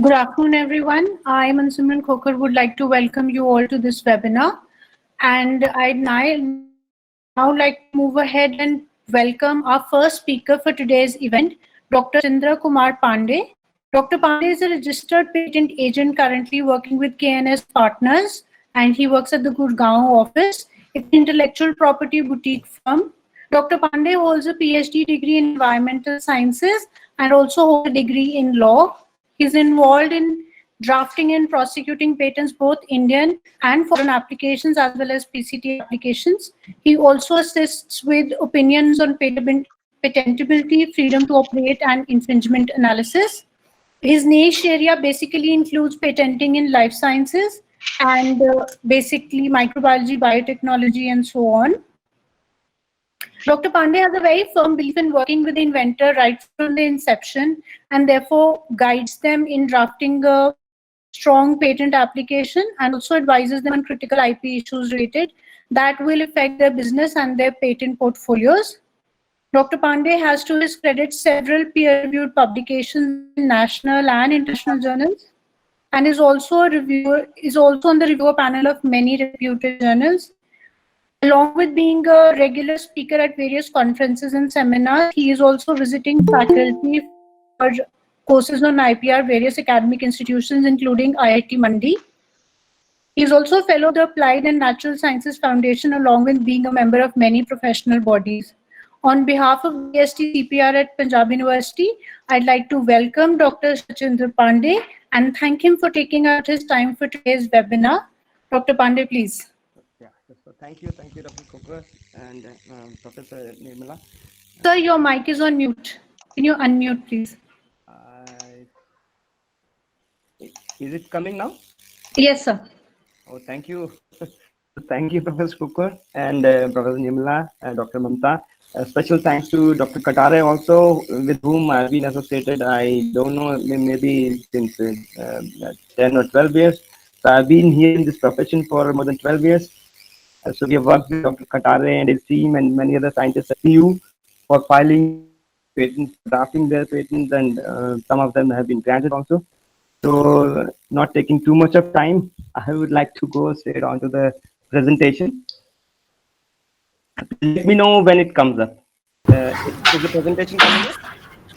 Good afternoon, everyone. I, Mansimran Khokar, would like to welcome you all to this webinar. And I'd now like to move ahead and welcome our first speaker for today's event, Dr. Chandra Kumar Pandey. Dr. Pandey is a registered patent agent currently working with KNS Partners, and he works at the Gurgaon office. It's an intellectual property boutique firm. Dr. Pandey holds a PhD degree in environmental sciences and also holds a degree in law. He's involved in drafting and prosecuting patents, both Indian and foreign applications, as well as PCT applications. He also assists with opinions on patentability, freedom to operate, and infringement analysis. His niche area basically includes patenting in life sciences and basically microbiology, biotechnology, and so on. Dr. Pandey has a very firm belief in working with the inventor right from the inception and therefore guides them in drafting a strong patent application and also advises them on critical IP issues related that will affect their business and their patent portfolios. Dr. Pandey has to his credit several peer-reviewed publications in national and international journals and is also on the reviewer panel of many reputed journals. Along with being a regular speaker at various conferences and seminars, he is also visiting faculty for courses on IPR, various academic institutions, including IIT Mandi. He is also a fellow of the Applied and Natural Sciences Foundation, along with being a member of many professional bodies. On behalf of DST CPR at Punjab University, I'd like to welcome Dr. Sachin Pandey and thank him for taking out his time for today's webinar. Dr. Pandey, please. Yeah, so thank you, Dr. Khokar and Professor Nirmala. Sir, your mic is on mute. Can you unmute, please? Is it coming now? Yes, sir. Oh, thank you. Thank you, Professor Khokar and Professor Nirmala and Dr. Mamta. Special thanks to Dr. Katare also, with whom I've been associated, I don't know, maybe since 10 or 12 years. So I've been here in this profession for more than 12 years. So we have worked with Dr. Katare and his team and many other scientists at CU for filing patents, drafting their patents, and some of them have been granted also. So not taking too much of time, I would like to go straight on to the presentation. Let me know when it comes up. Is the presentation coming up?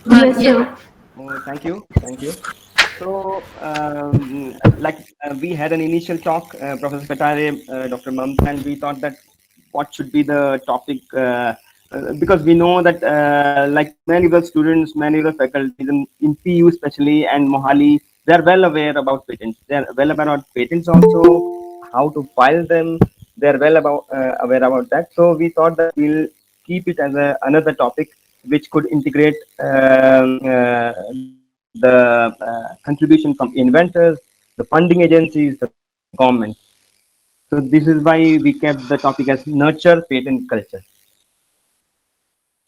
Yes, sir. Oh, thank you. So, we had an initial talk, Professor Katare, Dr. Mamta, and we thought that what should be the topic, because we know that like many of the students, many of the faculties in PU especially and Mohali, they are well aware about patents. They are well aware about patents also, how to file them. They are well aware about that. So we thought that we'll keep it as another topic which could integrate the contribution from inventors, the funding agencies, the government. So this is why we kept the topic as nurture patent culture.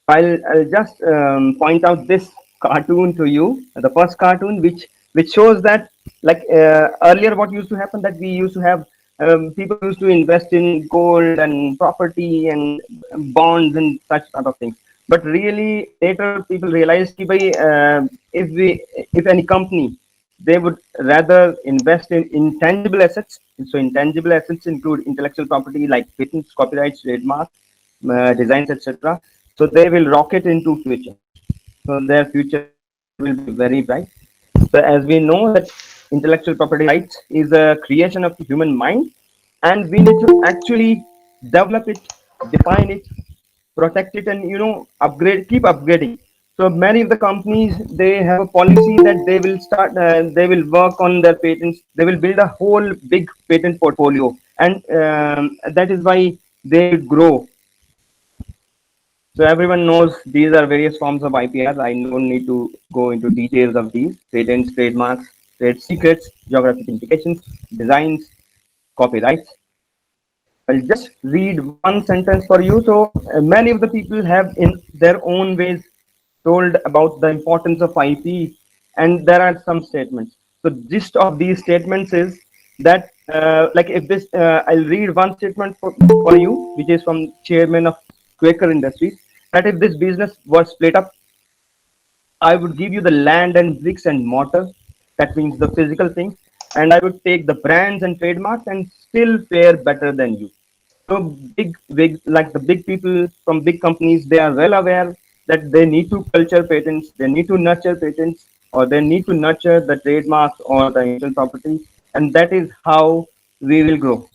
I'll just point out this cartoon to you, the first cartoon, which shows that like earlier what used to happen, that we used to have people used to invest in gold and property and bonds and such sort of things. But really later people realized that if any company, they would rather invest in intangible assets. So intangible assets include intellectual property like patents, copyrights, trademarks, designs, etc. So they will rocket into future. So their future will be very bright. So as we know that intellectual property rights is a creation of the human mind, and we need to actually develop it, define it, protect it, and keep upgrading. So many of the companies, they have a policy that they will work on their patents. They will build a whole big patent portfolio, and that is why they grow. So everyone knows these are various forms of IPRs. I don't need to go into details of these: patents, trademarks, trade secrets, geographic indications, designs, copyrights. I'll just read one sentence for you. So many of the people have in their own ways told about the importance of IP, and there are some statements. So gist of these statements is that I'll read one statement for you, which is from chairman of Quaker Industries, that if this business was split up, I would give you the land and bricks and mortar. That means the physical things. And I would take the brands and trademarks and still fare better than you. So big, like the big people from big companies, they are well aware that they need to culture patents, they need to nurture patents, or they need to nurture the trademarks or the intellectual property, and that is how we will grow.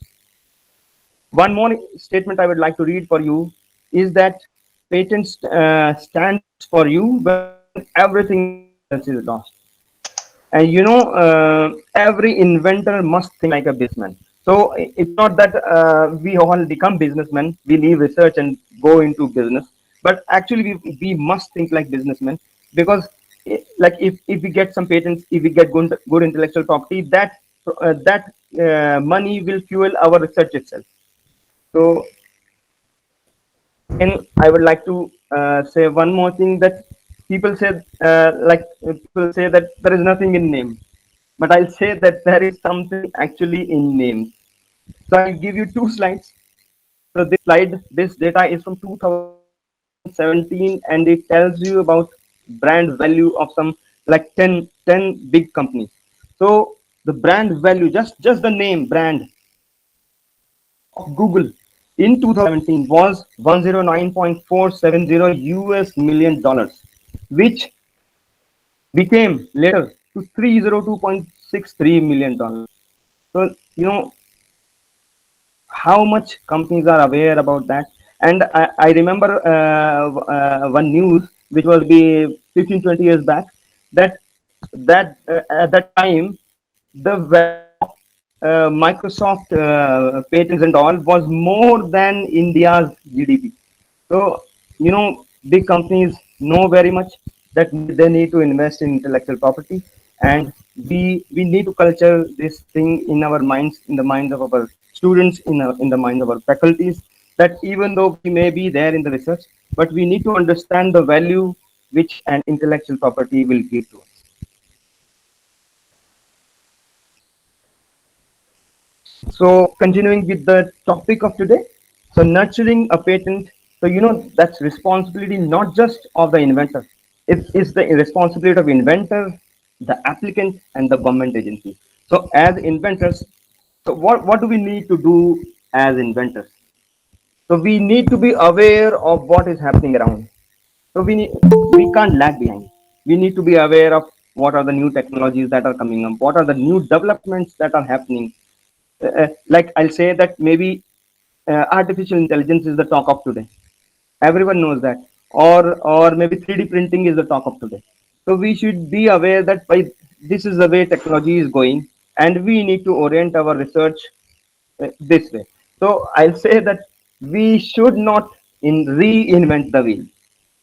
One more statement I would like to read for you is that patents stands for you when everything else is lost. And every inventor must think like a businessman. So it's not that we all become businessmen, we leave research and go into business, but actually we must think like businessmen, because like if we get some patents, if we get good intellectual property, that money will fuel our research itself. So again, I would like to say one more thing, that people say that there is nothing in name, but I'll say that there is something actually in names. So I'll give you two slides. So this data is from 2017, and it tells you about brand value of some like 10 big companies. So the brand value, just the name brand of Google in 2017 was 109.470 US million dollars, which became later to 302.63 million dollars. So how much companies are aware about that. And I remember one news which was be 15 20 years back, that at that time the value of Microsoft patents and all was more than India's GDP. So big companies know very much that they need to invest in intellectual property, and we need to culture this thing in our minds, in the minds of our students, in the minds of our faculties, that even though we may be there in the research, but we need to understand the value which an intellectual property will give to us. So continuing with the topic of today, so nurturing a patent. So that's responsibility not just of the inventor. It is the responsibility of inventor, the applicant, and the government agency. So as inventors, so what do we need to do as inventors? So we need to be aware of what is happening around. So we can't lag behind. We need to be aware of what are the new technologies that are coming up, what are the new developments that are happening. Like I'll say that maybe artificial intelligence is the talk of today. Everyone knows that, or maybe 3D printing is the talk of today. So we should be aware that by this is the way technology is going, and we need to orient our research this way. So I'll say that we should not reinvent the wheel.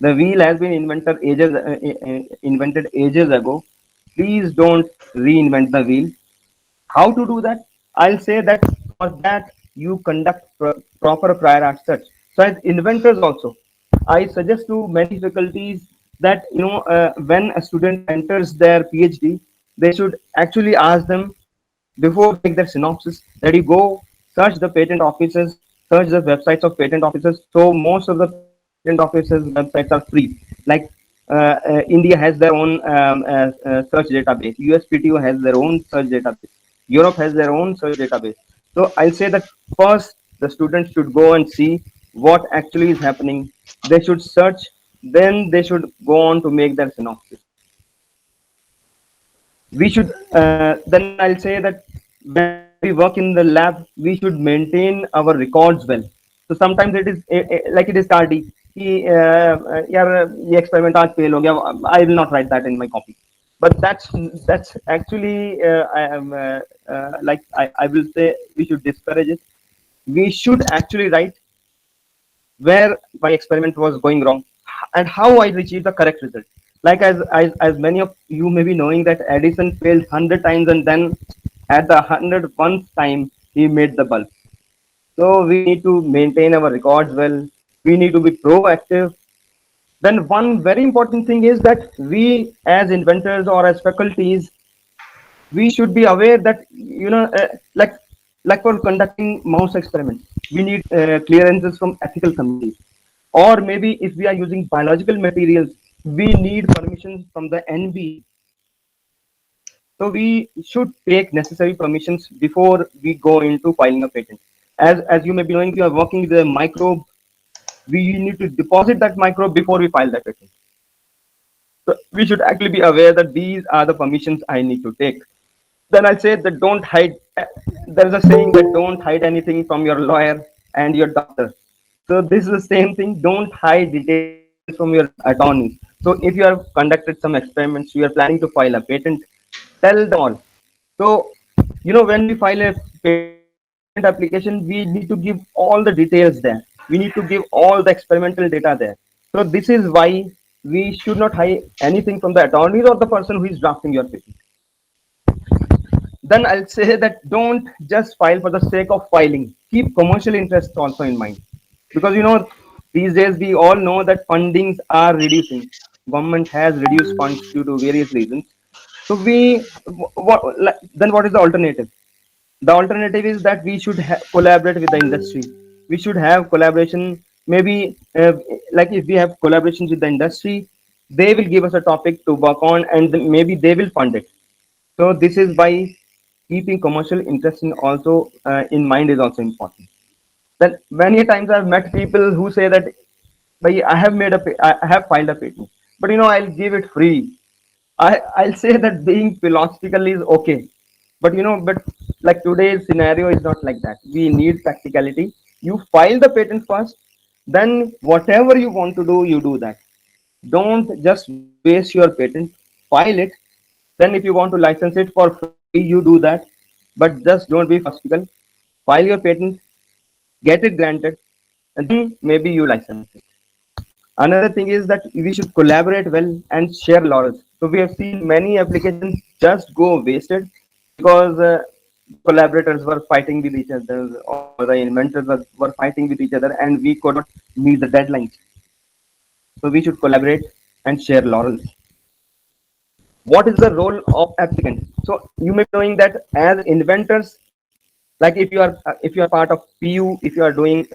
The wheel has been invented ages ago. Please don't reinvent the wheel. How to do that? I'll say that for that you conduct proper prior art search. So as inventors also, I suggest to many faculties that when a student enters their PhD, they should actually ask them before they make their synopsis that you go search the patent offices, search the websites of patent offices. So most of the patent offices websites are free. Like India has their own search database. USPTO has their own search database. Europe has their own search database. So I'll say that first the students should go and see what actually is happening. They should search, then they should go on to make their synopsis. We should then I'll say that when we work in the lab, we should maintain our records well. So sometimes it is like it is tardy. यार ये experiment आज fail हो गया. I will not write that in my copy. But that's actually like I will say we should discourage it. We should actually write where my experiment was going wrong and how I achieved the correct result. Like as many of you may be knowing that Edison failed 100 times, and then at the 101st time he made the bulb. So we need to maintain our records well. We need to be proactive. Then one very important thing is that we as inventors or as faculties, we should be aware that like for conducting mouse experiments, we need clearances from ethical committees, or maybe if we are using biological materials, we need permissions from the NB. So we should take necessary permissions before we go into filing a patent. As you may be knowing, we are working with a microbe. We need to deposit that microbe before we file that patent. So we should actually be aware that these are the permissions I need to take. Then I'll say that don't hide. There is a saying that don't hide anything from your lawyer and your doctor. So this is the same thing. Don't hide details from your attorney. So if you have conducted some experiments, you are planning to file a patent, tell them all. So when we file a patent application, we need to give all the details there. We need to give all the experimental data there. So this is why we should not hide anything from the attorneys or the person who is drafting your patent. Then I'll say that don't just file for the sake of filing. Keep commercial interests also in mind. Because these days we all know that fundings are reducing. Government has reduced funds due to various reasons. So then what is the alternative? The alternative is that we should collaborate with the industry. We should have collaboration. Maybe like if we have collaborations with the industry, they will give us a topic to work on, and then maybe they will fund it. So this is why keeping commercial interest in mind is also important. Then many times I've met people who say that, "Bhai, I have filed a patent, but I'll give it free." I'll say that being philosophical is okay, but like today's scenario is not like that. We need practicality. You file the patent first, then whatever you want to do, you do that. Don't just waste your patent. File it. Then if you want to license it for free, you do that. But just don't be philosophical. File your patent, get it granted, and then maybe you license it. Another thing is that we should collaborate well and share laurels. So we have seen many applications just go wasted because the collaborators were fighting with each other, or the inventors were fighting with each other, and we could not meet the deadlines. So we should collaborate and share laurels. What is the role of applicant? So you may be knowing that as inventors, like if you are part of PU, if you are doing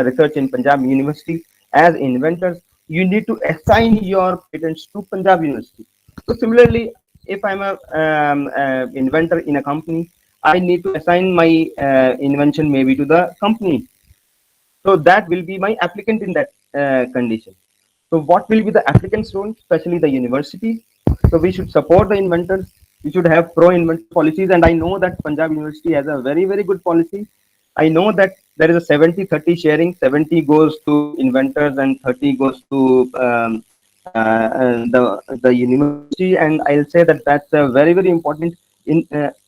research in Punjab University, as inventors, you need to assign your patents to Punjab University. So similarly, if I'm a inventor in a company, I need to assign my invention maybe to the company. So that will be my applicant in that condition. So what will be the applicant's role, especially the university? So we should support the inventors. We should have pro-inventor policies, and I know that Punjab University has a very, very good policy. I know that there is a 70-30 sharing. 70 goes to inventors and 30 goes to the university. And I'll say that that's a very, very important.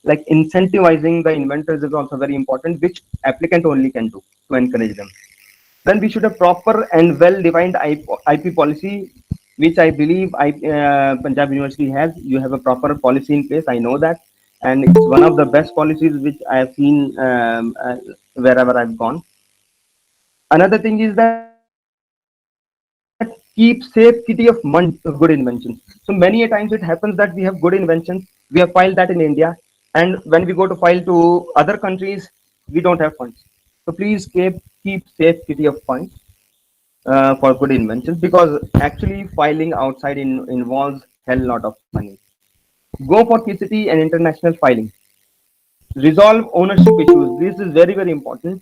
Like incentivizing the inventors is also very important, which applicant only can do to encourage them. Then we should have proper and well-defined IP policy, which I believe Punjab University has. You have a proper policy in place. I know that, and it's one of the best policies which I have seen wherever I've gone. Another thing is that keep safe kitty of money of good inventions. So many a times it happens that we have good inventions, we have filed that in India, and when we go to file to other countries, we don't have funds. So please keep safe kitty of funds for good inventions, because actually filing outside involves hell lot of money. Go for PCT and international filing. Resolve ownership issues. This is very, very important.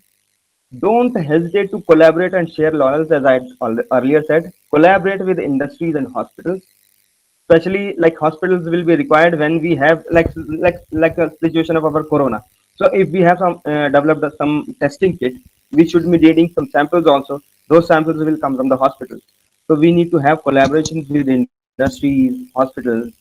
Don't hesitate to collaborate and share laurels, as I earlier said. Collaborate with industries and hospitals. Especially like hospitals will be required when we have like a situation of our corona. So if we have some developed some testing kit, we should be needing some samples also. Those samples will come from the hospitals. So we need to have collaborations with industries, hospitals,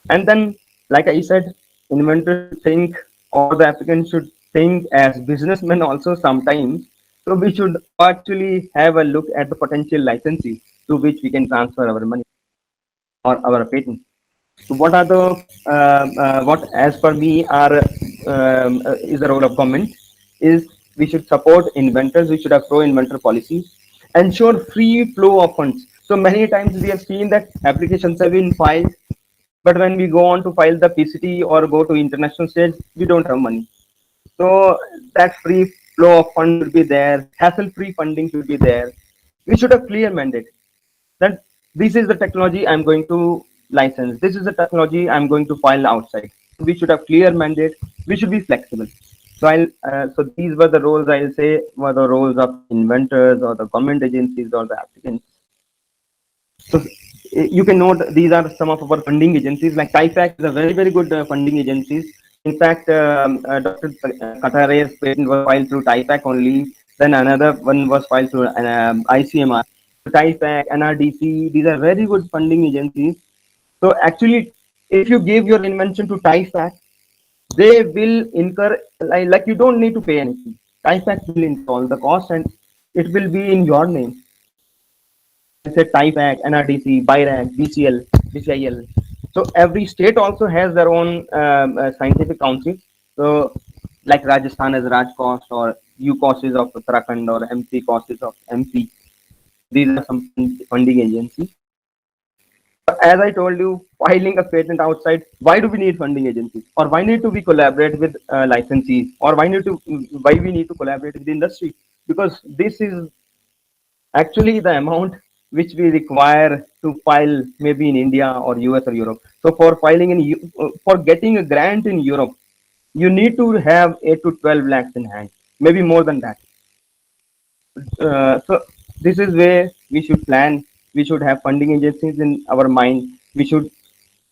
and then, like I said, inventors should think, or the applicant should think as businessmen also sometimes. So we should actually have a look at the potential licensee to which we can transfer our money or our patent. So what are the what as per me are is the role of government is we should support inventors. We should have pro-inventor policies, ensure free flow of funds. So many times we have seen that applications have been filed, but when we go on to file the PCT or go to international stage, we don't have money. So that free flow of funds should be there. Hassle-free funding should be there. We should have clear mandate that this is the technology I'm going to license. This is a technology I'm going to file outside. We should have clear mandate. We should be flexible. So these were the roles, I'll say, were the roles of inventors or the government agencies or the applicants. So you can note these are some of our funding agencies. Like TIFAC is a very good funding agencies. In fact, Dr. Katare's patent was filed through TIFAC only. Then another one was filed through ICMR. TIFAC, NRDC, these are very good funding agencies. So actually, if you give your invention to TIFAC, they will incur, like you don't need to pay anything. TIFAC will install the cost and it will be in your name. I said TIFAC, NRDC, BIRAC, BCL, BCIL. So every state also has their own scientific council. So like Rajasthan has Rajcost or UCOS is of Uttarakhand or MP cost is of MP. These are some funding agencies. As I told you, filing a patent outside, why do we need funding agencies? Or why need to we collaborate with licensees? Or why we need to collaborate with the industry? Because this is actually the amount which we require to file maybe in India or US or Europe. So for filing for getting a grant in Europe, you need to have 8 to 12 lakhs in hand, maybe more than that. So this is where we should plan. We should have funding agencies in our mind. We should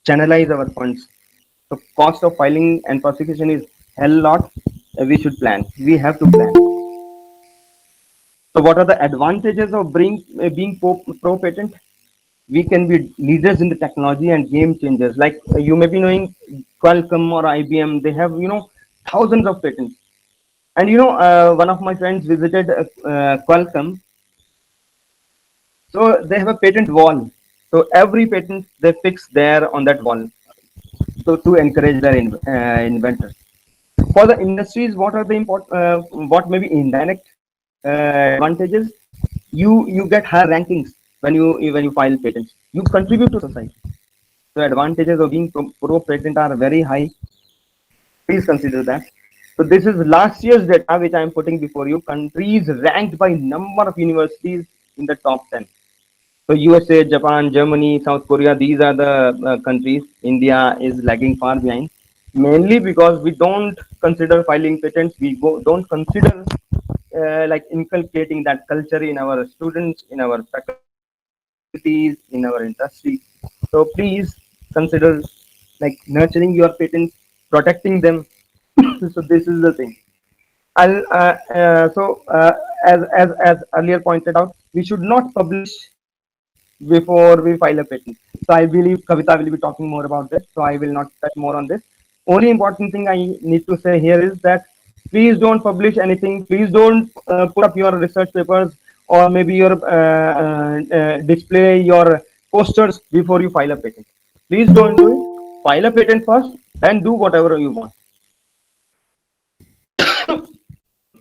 channelize our funds. So cost of filing and prosecution is hell lot. We should plan. We have to plan. So what are the advantages of being pro patent? We can be leaders in the technology and game changers. Like you may be knowing Qualcomm or IBM, they have thousands of patents. And one of my friends visited Qualcomm. So they have a patent wall. So every patent they fix there on that wall. So to encourage their inventors. For the industries, what are the what may be indirect advantages? You get higher rankings when you file patents. You contribute to society. The advantages of being pro patent are very high. Please consider that. So this is last year's data which I am putting before you. Countries ranked by number of universities in the top 10. So USA, Japan, Germany, South Korea, these are the countries. India is lagging far behind, mainly because we don't consider filing patents. We don't consider like inculcating that culture in our students, in our faculties, in our industry. So please consider like nurturing your patents, protecting them. So this is the thing. As earlier pointed out, we should not publish before we file a patent. So I believe Kavita will be talking more about this. So I will not touch more on this. Only important thing I need to say here is that please don't publish anything. Please don't put up your research papers or maybe your display your posters before you file a patent. Please don't do it. File a patent first and do whatever you want.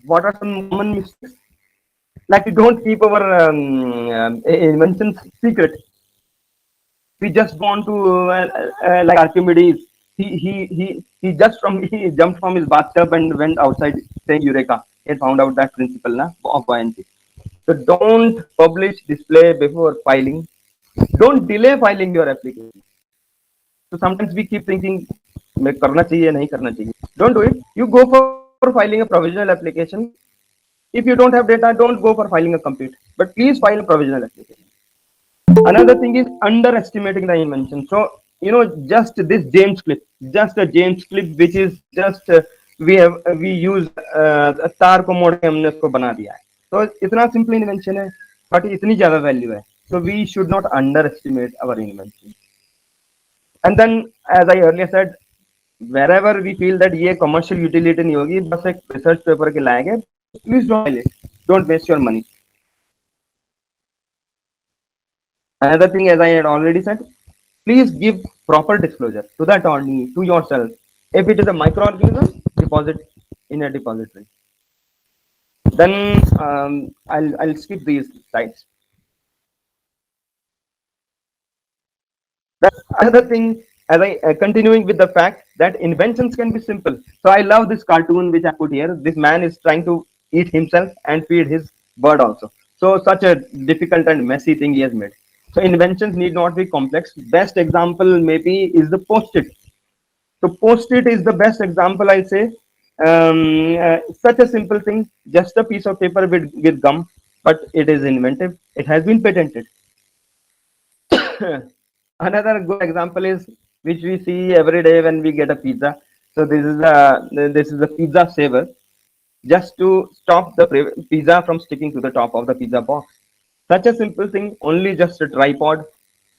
What are some common mistakes? Like we don't keep our inventions secret. We just want to like Archimedes. He jumped from his bathtub and went outside saying Eureka. He found out that principle of buoyancy. So don't publish display before filing. Don't delay filing your application. So sometimes we keep thinking, मैं करना चाहिए नहीं करना चाहिए. Don't do it. You go for filing a provisional application. If you don't have data, don't go for filing a complete. But please file a provisional application. Another thing is underestimating the invention. So just this James clip, just a James clip, which is just we use तार को मोड़ के हमने उसको बना दिया है. तो इतना simple invention है, but इतनी ज़्यादा value है. So we should not underestimate our invention. And then, as I earlier said, wherever we feel that ये commercial utility नहीं होगी, बस एक research paper के लायक है, please don't file it. Don't waste your money. Another thing, as I had already said, please give proper disclosure to the attorney, to yourself. If it is a microorganism, deposit in a depository. Then I'll skip these slides. That's another thing, as I continuing with the fact that inventions can be simple. So I love this cartoon which I put here. This man is trying to eat himself and feed his bird also. So such a difficult and messy thing he has made. So inventions need not be complex. Best example maybe is the post-it. So post-it is the best example, I say. Such a simple thing, just a piece of paper with gum, but it is inventive. It has been patented. Another good example is which we see every day when we get a pizza. So this is a pizza saver, just to stop the pizza from sticking to the top of the pizza box. Such a simple thing, only just a tripod,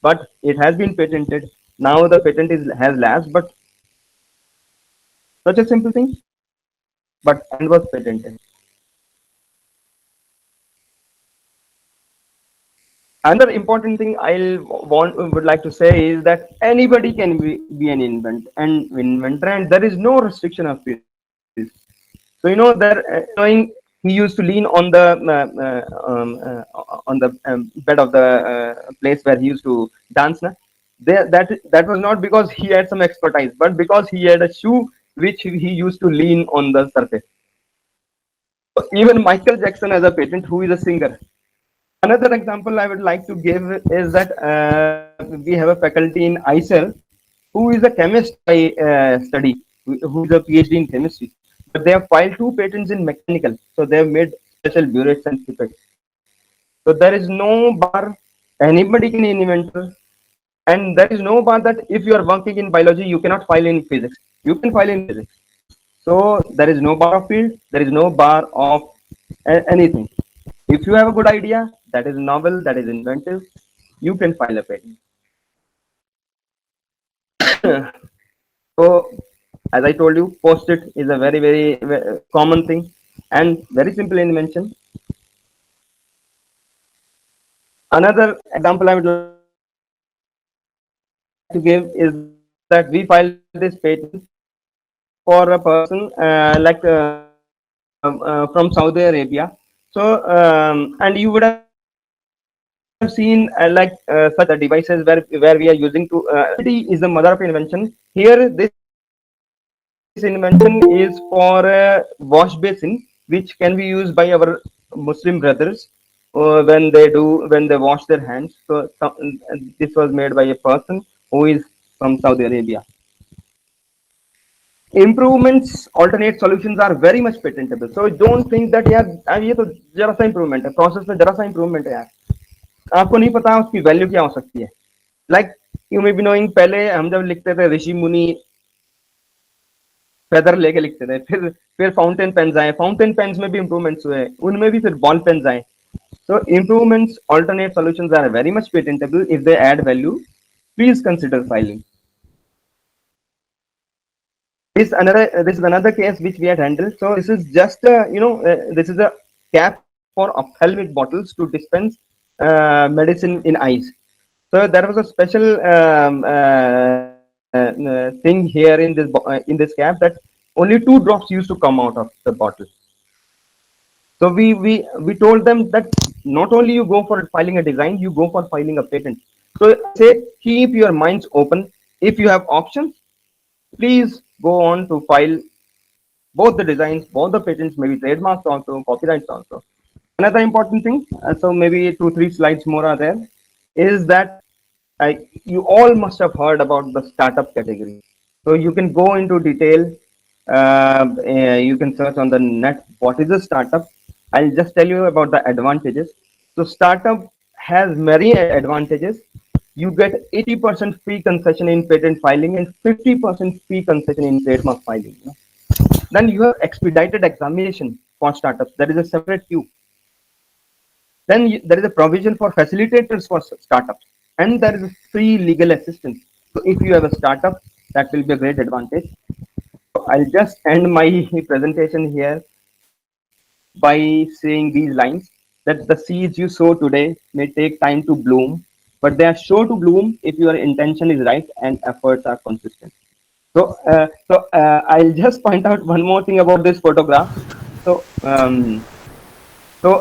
but it has been patented. Now the patent is has lapsed, but such a simple thing, but and was patented. Another important thing would like to say is that anybody can be an inventor, and there is no restriction of field. So there, knowing he used to lean on the bed of the place where he used to dance. Na? That was not because he had some expertise, but because he had a shoe which he used to lean on the surface. So even Michael Jackson has a patent, who is a singer. Another example I would like to give is that we have a faculty in ICEL who is a chemist by study, who is a PhD in chemistry. But they have filed two patents in mechanical. So they have made special burettes and pipettes. So there is no bar. Anybody can be an inventor. And there is no bar that if you are working in biology, you cannot file in physics. You can file in physics. So there is no bar of field. There is no bar of anything. If you have a good idea that is novel, that is inventive, you can file a patent. So, as I told you, post-it is a very common thing and very simple invention. Another example I would like to give is that we filed this patent for a person from Saudi Arabia. So, and you would have seen such devices where we are using to is the mother of invention. Here, this invention is for a wash basin, which can be used by our Muslim brothers when they wash their hands. So this was made by a person who is from Saudi Arabia. Improvements, alternate solutions are very much patentable. So don't think that यार ये तो जरा सा improvement है, process में जरा सा improvement है यार, आपको नहीं पता उसकी वैल्यू क्या हो सकती है. Like you may be knowing, पहले हम जब लिखते थे ऋषि मुनि फेदर लेके लिखते थे, फिर फाउंटेन पेन्स आए, फाउंटेन पेन्स में भी इंप्रूवमेंट्स हुए, उनमें भी फिर बॉल पेन्स आए. So improvements, alternate solutions are very much patentable if they add value. Please consider filing. This is another case which we had handled. So this is just this is a cap for ophthalmic bottles to dispense medicine in eyes. So there was a special thing here in this cap that only 2 drops used to come out of the bottle. So we told them that not only you go for filing a design, you go for filing a patent. So say keep your minds open. If you have options, please go on to file both the designs, both the patents, maybe trademarks also, copyrights also. Another important thing, so maybe 2-3 slides more are there, is that you all must have heard about the startup category. So you can go into detail. You can search on the net what is a startup. I'll just tell you about the advantages. So startup has many advantages. You get 80% free concession in patent filing and 50% free concession in trademark filing. Then you have expedited examination for startups. There is a separate queue. Then there is a provision for facilitators for startups, and there is free legal assistance. So if you have a startup, that will be a great advantage. So I'll just end my presentation here by saying these lines, that the seeds you sow today may take time to bloom, but they are sure to bloom if your intention is right and efforts are consistent. So I'll just point out one more thing about this photograph. So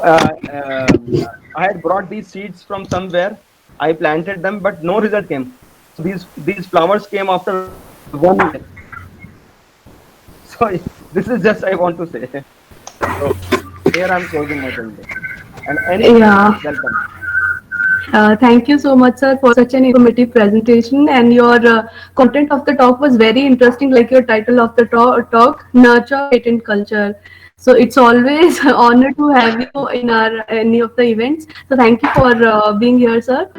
I had brought these seeds from somewhere. I planted them, but no result came. So these flowers came after 1 year. So this is just I want to say. So here I'm closing my presentation. And any welcome. Thank you so much, sir, for such an informative presentation. And your content of the talk was very interesting, like your title of the talk, Nurture Patent Culture. So it's always an honor to have you in our any of the events. So thank you for being here, sir.